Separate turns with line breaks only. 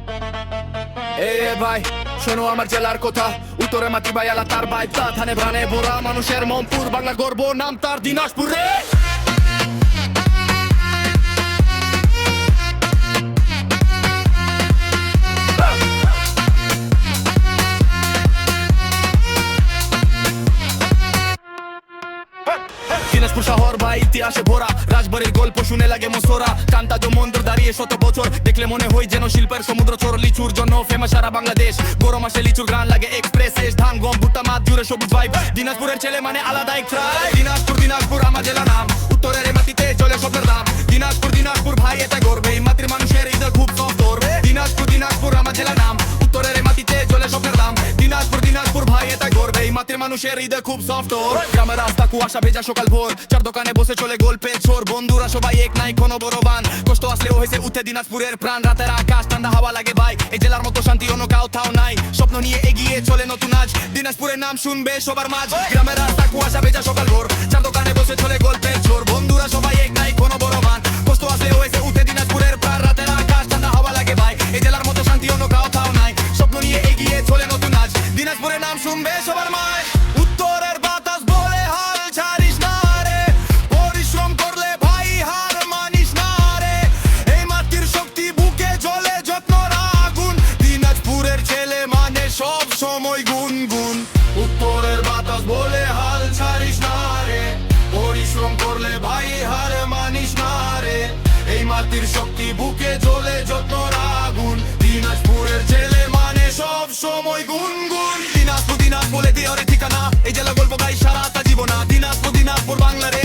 এ ভাই শোনো আমার জেলার কথা, উত্তরে মাটি বাইয়ালা তার বাইতা থানে প্রাণে ভরা মানুষের মমপুর, বাংলার গর্ব নাম তার দিনাজপুরে। দিনাজপুর শহর বা ইতিহাসে ভরা, রাজবাড়ির গল্প শুনে লাগে মসোরা। কান্তাজ মন্দির দাঁড়িয়ে শত বছর, দেখলে মনে হয় যেন শিল্পের সমুদ্র চর। লিচুর জন্য ফেমাস সারা বাংলাদেশ, গরম মাসে লিচুর গান লাগে এক্সপ্রেস। ধান গম ভুট্টা মাছ জুড়ে সবুজ ভাইব, দিনাজপুরের ছেলে মানে আলাদা এক ট্রাইব। দিনাজপুর আমার জেলা নাম, উত্তরের এই মাটিতে চলে স্বপ্নের দাম। দিনাজপুর ভাই এটা গর্বে, এই মাটির মানুষের হৃদয় খুব সফর। দিনাজপুর আমার জেলা নাম, উত্তরের এই মাটিতে চলে স্বপ্নের দাম। দিনাজপুর ভাই এটা গর্বে, এই মাটির মানুষের হৃদয় খুব সফর। গ্রামের রাস্তা কুয়াশা ভেজা সকাল ভোর, চার দোকানে বসে চলে গল্পে ছোর। বন্ধুরা সবাই এক নাই কোনো বড় বান, কষ্ট আসলেও হয়েছে উঠে দিনাজপুরের প্রাণ। রাতের আকাশ ঠান্ডা হাওয়া লাগে ভাই, এই জেলার মতো শান্তি অন্য কোথাও নাই। স্বপ্ন নিয়ে এগিয়ে চলে নতুন আজ, দিনাজপুরের নাম শুনবে সবার মাঝ। গ্রামের রাস্তা কুয়াশা ভেজা সকাল ভোর, চার দোকানে বসে চলে গল্পে ছোর। বন্ধুরা সবাই এক নাই কোনো বড় বান, কষ্ট আসলেও হয়েছে উঠে দিনাজপুরের প্রাণ। রাতের আকাশ ঠান্ডা হাওয়া লাগে ভাই, এই জেলার মতো শান্তি অন্য কোথাও নাই। স্বপ্ন নিয়ে এগিয়ে চলে নতুন আজ, দিনাজপুরের নাম শুনবে সবার মাঝ। উত্তরের বাতাস বলে হাল ছাড়িস না রে, পরিশ্রম করলে ভাই হার মানিস না রে। এই মাটির শক্তি বুকে জ্বলে যত্নর আগুন, দিনাজপুরের ছেলে মানে সব সময় গুনগুন। উত্তরের বাতাস বলে হাল ছাড়িস না রে, পরিশ্রম করলে ভাই হার মানিস না রে। এই মাটির শক্তি বুকে জ্বলে যত্নর আগুন, দিনাজপুরের ছেলে মানে সব সময় গুনগুন। দিনাজপুর বলে দিয়ে ঠিকানা, এই জেলা গল্প গাই সারাটা জীবনা। দিনাজপুর বাংলার